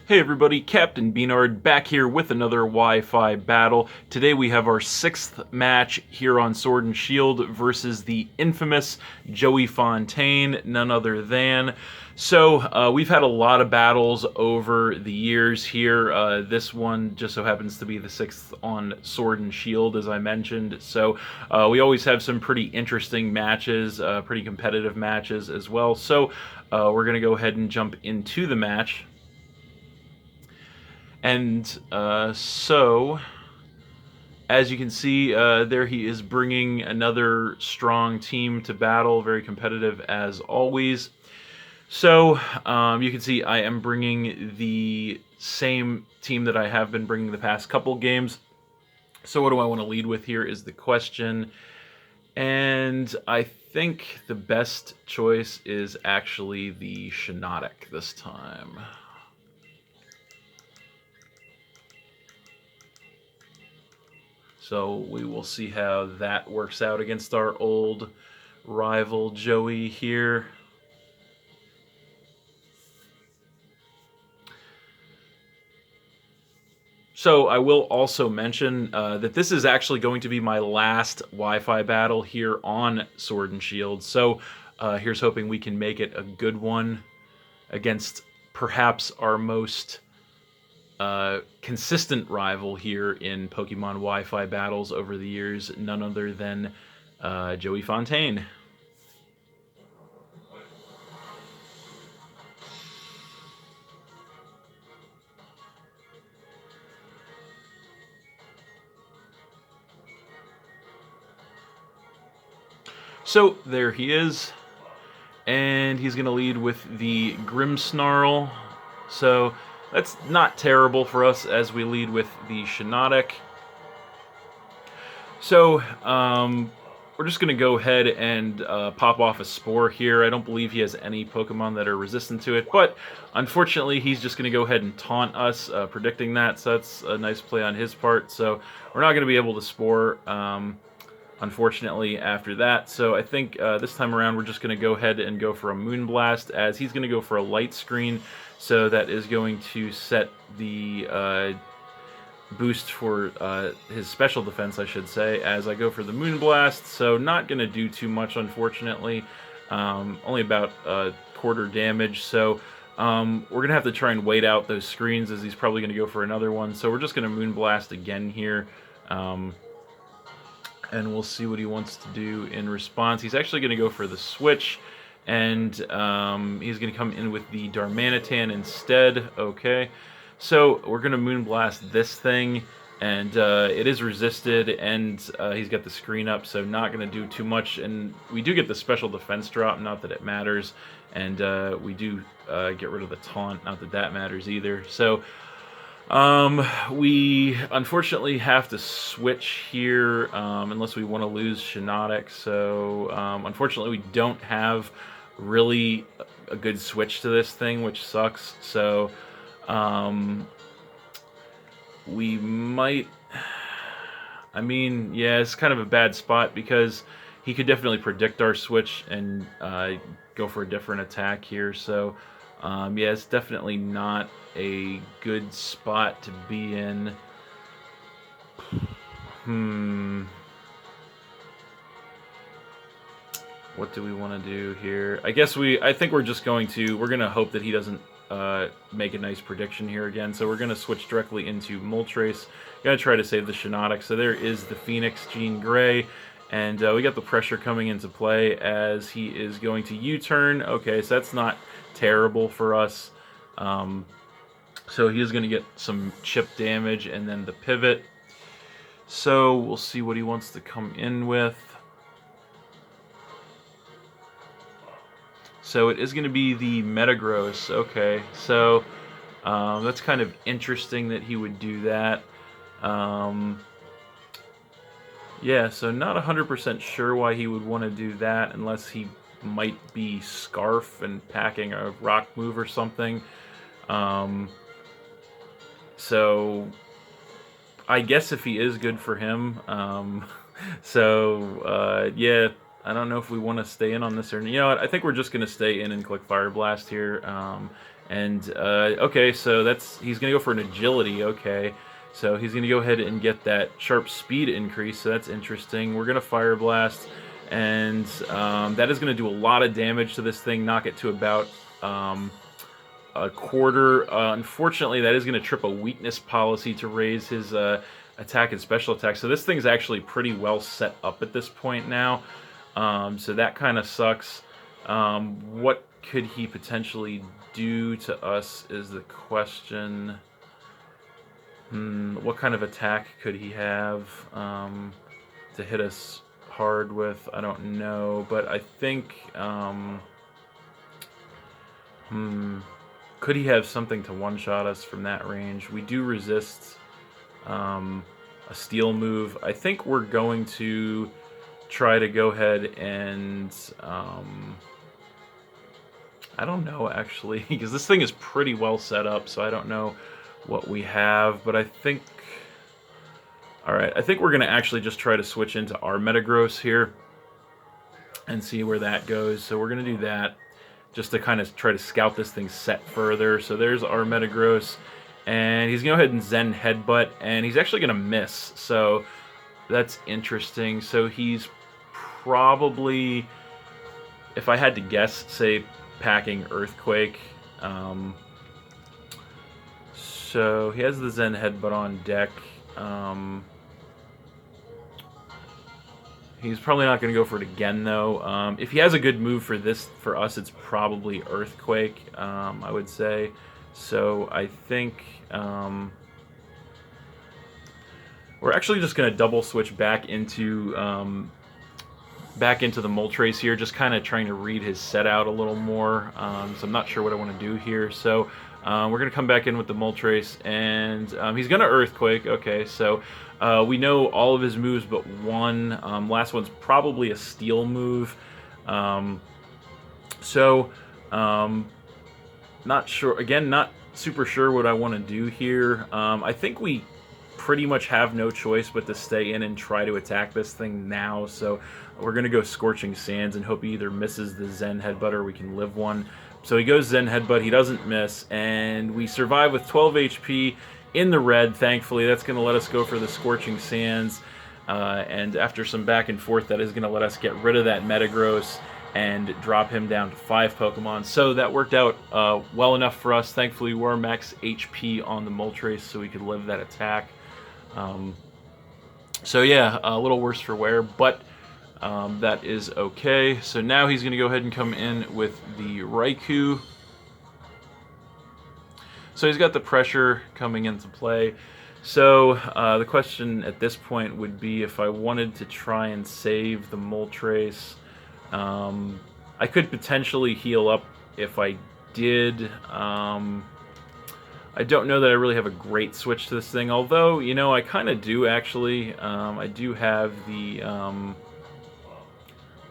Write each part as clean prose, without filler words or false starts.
Hey everybody, Captain B-Nard back here with another Wi-Fi battle. Today we have our 6th match here on Sword and Shield versus the infamous JoeyFontaine, none other than. So we've had a lot of battles over the years here. This one just so happens to be the 6th on Sword and Shield, as I mentioned. So we always have some pretty interesting matches, pretty competitive matches as well. So we're going to go ahead and jump into the match. And so, as you can see, there he is bringing another strong team to battle, very competitive as always. So, you can see I am bringing the same team that I have been bringing the past couple games. So what do I want to lead with here is the question. And I think the best choice is actually the Shinotic this time. So we will see how that works out against our old rival Joey here. So I will also mention that this is actually going to be my last Wi-Fi battle here on Sword and Shield. So here's hoping we can make it a good one against perhaps our most consistent rival here in Pokemon Wi-Fi battles over the years, none other than JoeyFontaine. So there he is, and he's going to lead with the Grimmsnarl. So that's not terrible for us as we lead with the Shinotic. So we're just going to go ahead and pop off a Spore here. I don't believe he has any Pokemon that are resistant to it, but unfortunately he's just going to go ahead and taunt us, predicting that, so that's a nice play on his part. So we're not going to be able to Spore, unfortunately, after that. So I think this time around we're just going to go ahead and go for a Moonblast, as he's going to go for a Light Screen, so that is going to set the boost for his special defense, I should say, as I go for the Moonblast. So not going to do too much, unfortunately. Only about quarter damage, so we're going to have to try and wait out those screens, as he's probably going to go for another one. So we're just going to Moonblast again here. And we'll see what he wants to do in response. He's actually going to go for the switch, and he's going to come in with the Darmanitan instead. Okay, so we're going to Moonblast this thing, and it is resisted, and he's got the screen up, so not going to do too much. And we do get the special defense drop, not that it matters, and we do get rid of the taunt, not that that matters either. So we unfortunately have to switch here, unless we want to lose Shinotic. So unfortunately we don't have really a good switch to this thing, which sucks. So we might, I mean, yeah, it's kind of a bad spot, because he could definitely predict our switch and go for a different attack here. So yeah, it's definitely not a good spot to be in. What do we want to do here? I guess I think we're just going to, we're going to hope that he doesn't make a nice prediction here again. So we're going to switch directly into Moltres. Going to try to save the Shinotic. So there is the Phoenix Jean Grey. And we got the pressure coming into play as he is going to U-turn. Okay, so that's not terrible for us. So he is going to get some chip damage and then the pivot. So we'll see what he wants to come in with. So it is going to be the Metagross. Okay, so that's kind of interesting that he would do that. Yeah, so not 100% sure why he would want to do that, unless he might be Scarf and packing a rock move or something. So I guess if he is, good for him. Yeah, I don't know if we want to stay in on this or, you know what, I think we're just going to stay in and click Fire Blast here, And okay, so he's gonna go for an agility. Okay, so he's gonna go ahead and get that sharp speed increase. So that's interesting. We're gonna fire blast, and that is gonna do a lot of damage to this thing. Knock it to about a quarter. Unfortunately, that is gonna trip a weakness policy to raise his attack and special attack. So this thing's actually pretty well set up at this point now. So that kind of sucks. What could he potentially do to us is the question. What kind of attack could he have to hit us hard with? I don't know, but I think could he have something to one-shot us from that range? We do resist a steel move. I think we're going to try to go ahead and I don't know, actually, because this thing is pretty well set up, so I don't know what we have, but I think... Alright, I think we're going to actually just try to switch into our Metagross here and see where that goes. So we're going to do that just to kind of try to scout this thing set further. So there's our Metagross, and he's going to go ahead and Zen Headbutt, and he's actually going to miss, so that's interesting. So he's probably, if I had to guess, say packing Earthquake. So he has the Zen Headbutt on deck. He's probably not going to go for it again, though. If he has a good move for us, it's probably Earthquake, I would say. So I think we're actually just going to double switch back into the Moltres here, just kind of trying to read his set out a little more. So I'm not sure what I want to do here. So we're going to come back in with the Moltres, and he's going to Earthquake. Okay, so we know all of his moves but one. Last one's probably a Steel move. Not sure. Again, not super sure what I want to do here. I think we pretty much have no choice but to stay in and try to attack this thing now. So we're going to go Scorching Sands and hope he either misses the Zen Headbutt or we can live one. So he goes Zen Headbutt, he doesn't miss, and we survive with 12 HP in the red, thankfully. That's going to let us go for the Scorching Sands, and after some back and forth, that is going to let us get rid of that Metagross and drop him down to 5 Pokemon. So that worked out well enough for us. Thankfully, we were max HP on the Moltres, so we could live that attack. So yeah, a little worse for wear, but that is okay. So now he's going to go ahead and come in with the Raikou. So he's got the pressure coming into play. So the question at this point would be if I wanted to try and save the Moltres. I could potentially heal up if I did. I don't know that I really have a great switch to this thing, although, you know, I kind of do, actually. I do have the...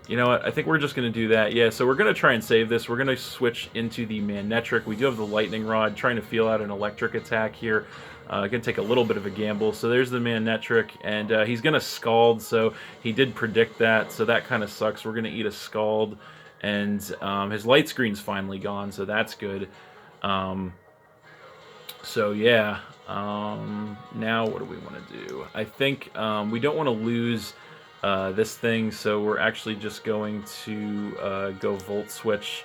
you know what, I think we're just going to do that. Yeah, so we're going to try and save this. We're going to switch into the Manectric. We do have the Lightning Rod, trying to feel out an electric attack here. Going to take a little bit of a gamble. So there's the Manectric, and he's going to Scald, so he did predict that, so that kind of sucks. We're going to eat a Scald, and his light screen's finally gone, so that's good. So yeah, now what do we want to do? I think we don't want to lose this thing, so we're actually just going to go Volt Switch.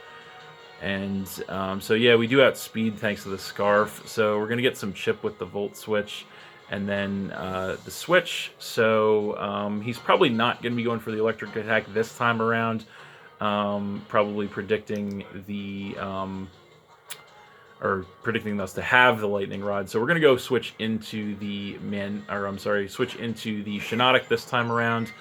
And so yeah, we do outspeed thanks to the Scarf, so we're going to get some chip with the Volt Switch, and then the Switch. So he's probably not going to be going for the electric attack this time around, probably predicting the... or predicting us to have the Lightning Rod. So we're going to go switch into the switch into the Shiinotic this time around.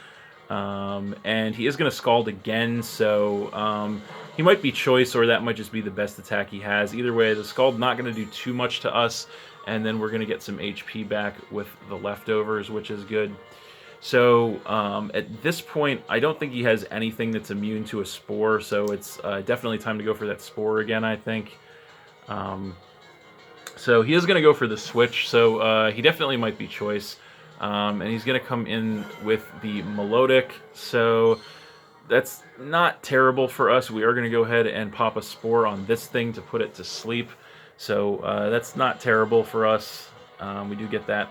And he is going to Scald again, so he might be Choice, or that might just be the best attack he has. Either way, the Scald not going to do too much to us, and then we're going to get some HP back with the leftovers, which is good. So at this point, I don't think he has anything that's immune to a Spore, so it's definitely time to go for that Spore again, I think. So he is going to go for the switch, so he definitely might be Choice. And he's going to come in with the Melodic, so that's not terrible for us. We are going to go ahead and pop a Spore on this thing to put it to sleep. So that's not terrible for us. We do get that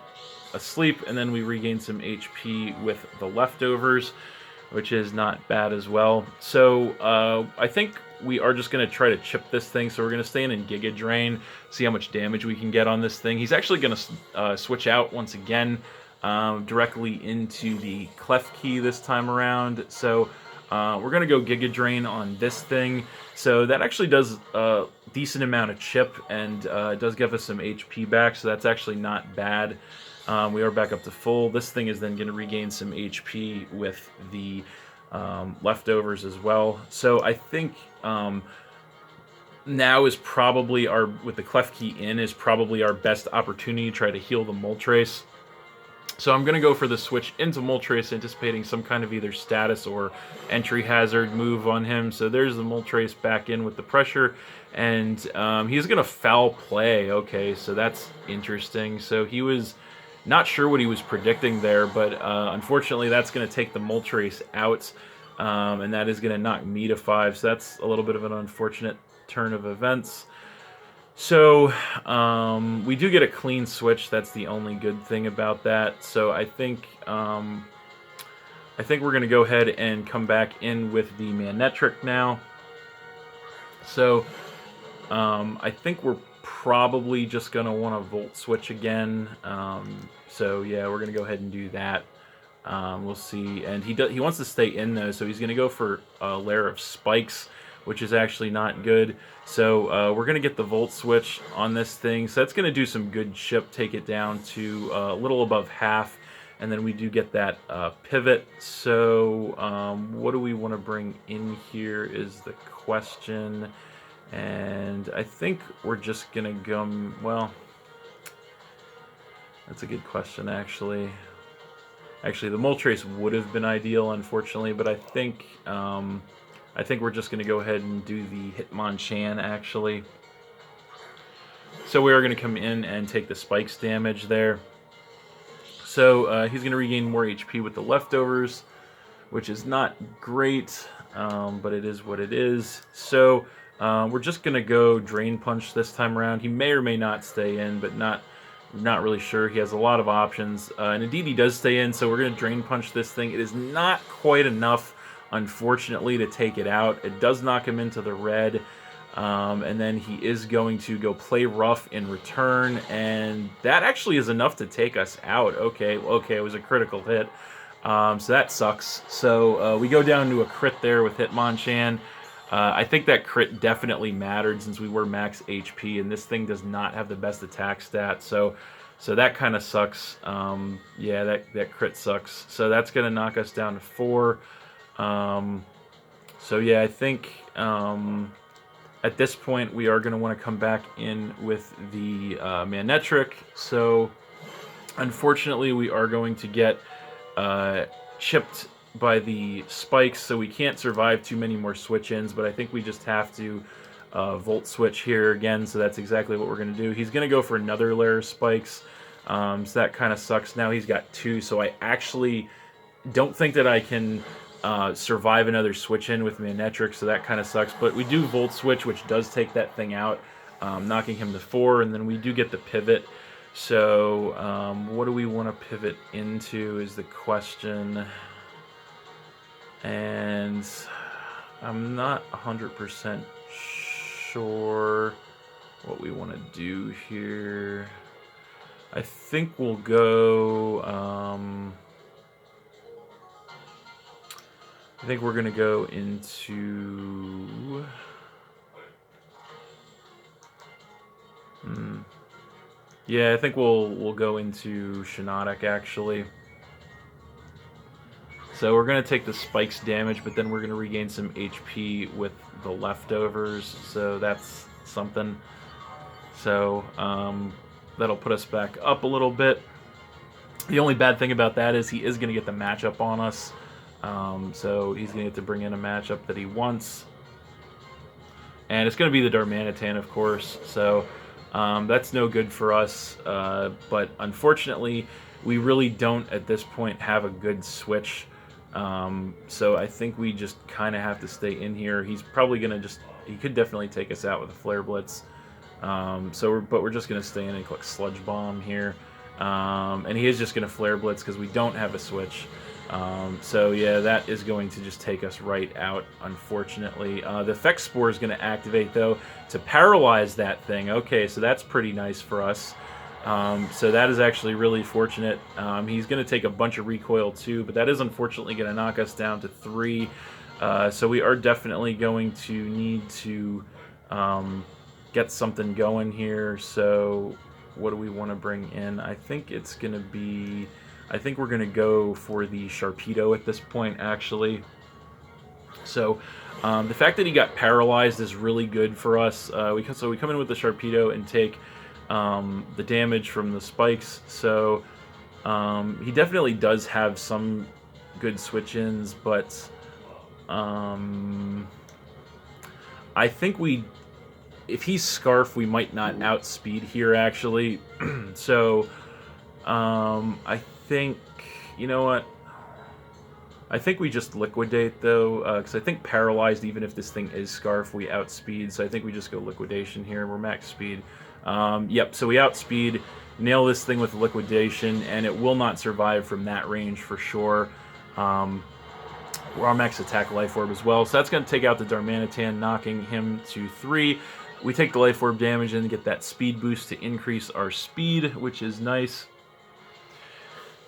asleep, and then we regain some HP with the leftovers, which is not bad as well. So I think we are just going to try to chip this thing. So we're going to stay in and Giga Drain, see how much damage we can get on this thing. He's actually going to switch out once again directly into the Clef Key this time around. So we're going to go Giga Drain on this thing. So that actually does a decent amount of chip, and it does give us some HP back, so that's actually not bad. We are back up to full. This thing is then going to regain some HP with the leftovers as well. So I think now is probably with the Clef Key in, is probably our best opportunity to try to heal the Moltres. So I'm going to go for the switch into Moltres, anticipating some kind of either status or entry hazard move on him. So there's the Moltres back in with the pressure, and he's going to foul play. Okay, so that's interesting. So he was not sure what he was predicting there, but unfortunately that's going to take the Moltres out, and that is going to knock me to 5. So that's a little bit of an unfortunate turn of events. So we do get a clean switch. That's the only good thing about that. So I think we're going to go ahead and come back in with the Manectric now. So I think we're probably just going to want to Volt Switch again. So yeah, we're going to go ahead and do that. We'll see. And he wants to stay in though, so he's going to go for a layer of spikes, which is actually not good. So we're going to get the Volt Switch on this thing. So that's going to do some good chip, take it down to a little above half. And then we do get that pivot. So what do we want to bring in here is the question. And I think we're just going to go, well, that's a good question, actually. Actually, the Moltres would have been ideal, unfortunately, but I think we're just going to go ahead and do the Hitmonchan, actually. So we are going to come in and take the spikes damage there. So he's going to regain more HP with the leftovers, which is not great, but it is what it is. So we're just going to go Drain Punch this time around. He may or may not stay in, but not really sure. He has a lot of options. And indeed, he does stay in, so we're going to Drain Punch this thing. It is not quite enough, unfortunately, to take it out. It does knock him into the red, and then he is going to go Play Rough in return, and that actually is enough to take us out. Okay, it was a critical hit, so that sucks. So we go down to a crit there with Hitmonchan. I think that crit definitely mattered since we were max HP, and this thing does not have the best attack stat, so that kind of sucks. Yeah, that crit sucks. So that's going to knock us down to 4. So yeah, I think at this point we are going to want to come back in with the Manectric. So unfortunately we are going to get chipped by the spikes, so we can't survive too many more switch-ins, but I think we just have to Volt Switch here again, so that's exactly what we're going to do. He's going to go for another layer of spikes, so that kind of sucks. Now he's got 2, so I actually don't think that I can survive another switch-in with Manectric, so that kind of sucks. But we do Volt Switch, which does take that thing out, knocking him to 4, and then we do get the pivot. So what do we want to pivot into is the question. And I'm not 100% sure what we want to do here. I think we'll go... I think we're going to go into... Yeah, I think we'll go into Shiinotic, actually. So we're going to take the spikes damage, but then we're going to regain some HP with the leftovers, so that's something. So that'll put us back up a little bit. The only bad thing about that is he is going to get the matchup on us. So he's going to get to bring in a matchup that he wants. And it's going to be the Darmanitan, of course, so that's no good for us. But unfortunately, we really don't, at this point, have a good switch. So I think we just kind of have to stay in here. He's probably going to he could definitely take us out with a Flare Blitz. But we're just going to stay in and click Sludge Bomb here. And he is just going to Flare Blitz because we don't have a switch. So yeah, that is going to just take us right out, unfortunately. The Effect Spore is going to activate, though, to paralyze that thing. Okay, so that's pretty nice for us. So that is actually really fortunate. He's going to take a bunch of recoil, too, but that is unfortunately going to knock us down to 3. So we are definitely going to need to get something going here. So what do we want to bring in? I think it's going to be... I think we're going to go for the Sharpedo at this point, actually. So the fact that he got paralyzed is really good for us. So we come in with the Sharpedo and take the damage from the spikes. So he definitely does have some good switch-ins, but I think if he's Scarf, we might not outspeed here, actually. So I think, you know what? I think we just Liquidate, though, because I think Paralyzed, even if this thing is Scarf, we outspeed. So I think we just go Liquidation here. We're max speed. Yep, so we outspeed, nail this thing with Liquidation, and it will not survive from that range for sure. We're on max attack Life Orb as well. So that's going to take out the Darmanitan, knocking him to 3. We take the Life Orb damage and get that speed boost to increase our speed, which is nice.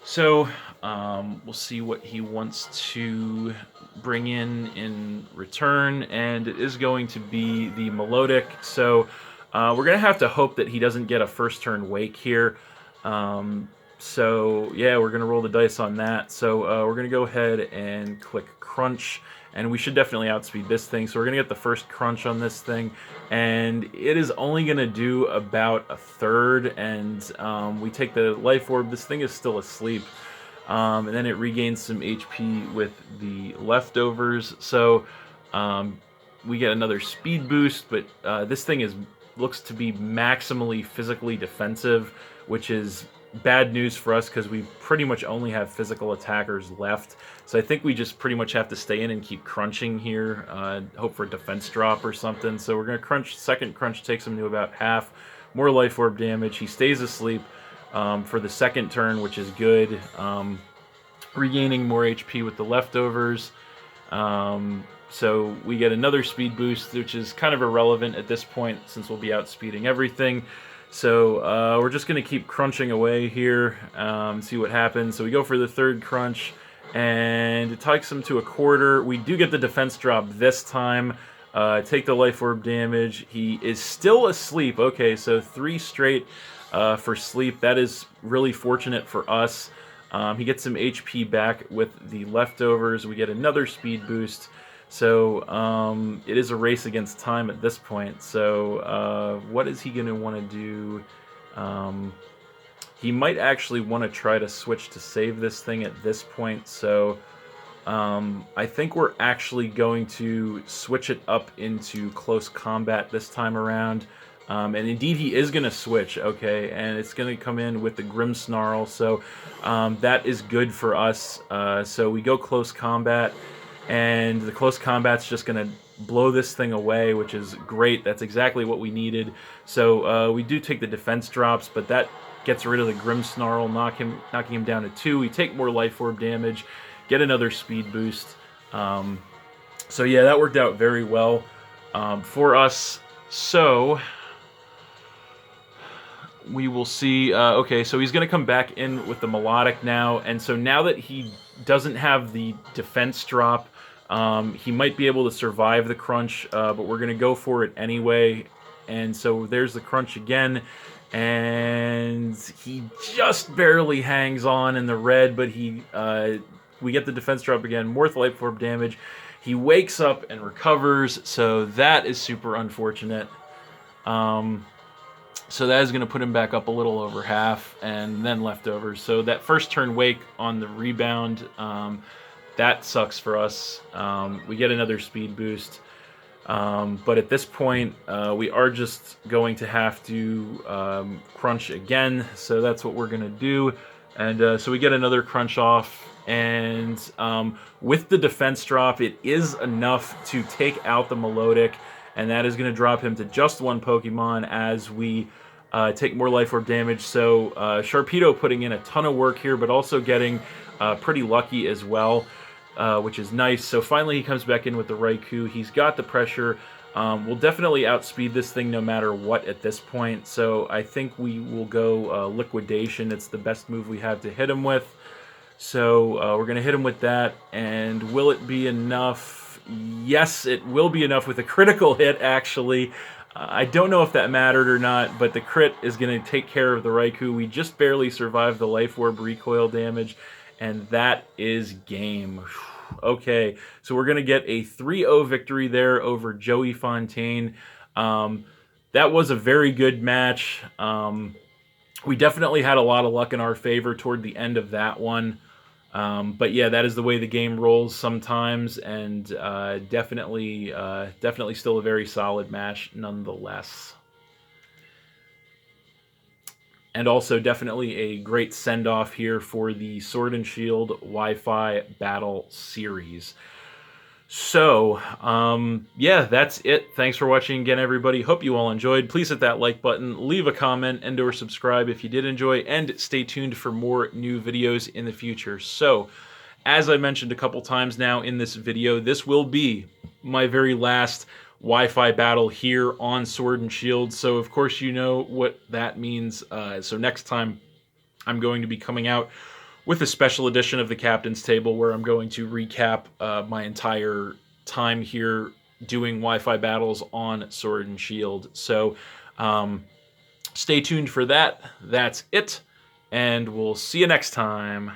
So we'll see what he wants to bring in return, and it is going to be the Melodic. So we're going to have to hope that he doesn't get a first turn Wake here. So yeah, we're going to roll the dice on that. So we're going to go ahead and click Crunch, and we should definitely outspeed this thing. So we're going to get the first Crunch on this thing, and it is only going to do about a third, and we take the Life Orb. This thing is still asleep, and then it regains some HP with the leftovers. So we get another speed boost, but this thing looks to be maximally physically defensive, which is bad news for us because we pretty much only have physical attackers left. So I think we just pretty much have to stay in and keep crunching here, hope for a defense drop or something. So we're going to crunch. Second crunch takes him to about half. More Life Orb damage. He stays asleep for the second turn, which is good. Regaining more HP with the leftovers. So we get another speed boost, which is kind of irrelevant at this point since we'll be outspeeding everything. So we're just going to keep crunching away here, see what happens. So we go for the third crunch, and it takes him to a quarter. We do get the defense drop this time. Take the Life Orb damage. He is still asleep. Okay, so 3 straight for sleep. That is really fortunate for us. He gets some HP back with the leftovers. We get another speed boost. So it is a race against time at this point. So what is he going to want to do? He might actually want to try to switch to save this thing at this point. So I think we're actually going to switch it up into close combat this time around. And indeed, he is going to switch, okay? And it's going to come in with the Grimmsnarl. So that is good for us. So we go close combat. And the close combat's just going to blow this thing away, which is great. That's exactly what we needed. So we do take the defense drops, but that gets rid of the Grimmsnarl, knocking him down to 2. We take more Life Orb damage, get another speed boost. So yeah, that worked out very well for us. So we will see. Okay, so he's going to come back in with the Melodic now. And so now that he doesn't have the defense drop, he might be able to survive the crunch, but we're going to go for it anyway. And so there's the crunch again, and he just barely hangs on in the red, but we get the defense drop again, more Life Orb damage. He wakes up and recovers, so that is super unfortunate. So that is going to put him back up a little over half, and then leftovers. So that first turn wake on the rebound, that sucks for us. We get another speed boost. But at this point, we are just going to have to crunch again. So that's what we're going to do. And so we get another crunch off. And with the defense drop, it is enough to take out the Melodic and that is going to drop him to just 1 Pokemon as we take more Life Orb damage. So Sharpedo putting in a ton of work here, but also getting pretty lucky as well, which is nice. So finally he comes back in with the Raikou. He's got the pressure. We'll definitely outspeed this thing no matter what at this point. So I think we will go Liquidation. It's the best move we have to hit him with. So we're going to hit him with that. And will it be enough? Yes, it will be enough with a critical hit, actually. I don't know if that mattered or not, but the crit is going to take care of the Raikou. We just barely survived the Life Orb recoil damage, and that is game. Okay, so we're going to get a 3-0 victory there over JoeyFontaine. That was a very good match. We definitely had a lot of luck in our favor toward the end of that one. But yeah, that is the way the game rolls sometimes, and definitely still a very solid match nonetheless. And also definitely a great send-off here for the Sword and Shield Wi-Fi Battle Series. So, yeah, that's it. Thanks for watching again, everybody. Hope you all enjoyed. Please hit that like button, leave a comment, and or subscribe if you did enjoy, and stay tuned for more new videos in the future. So, as I mentioned a couple times now in this video, this will be my very last Wi-Fi battle here on Sword and Shield. So, of course, you know what that means. So next time, I'm going to be coming out with a special edition of the Captain's Table where I'm going to recap my entire time here doing Wi-Fi battles on Sword and Shield. So stay tuned for that. That's it, and we'll see you next time.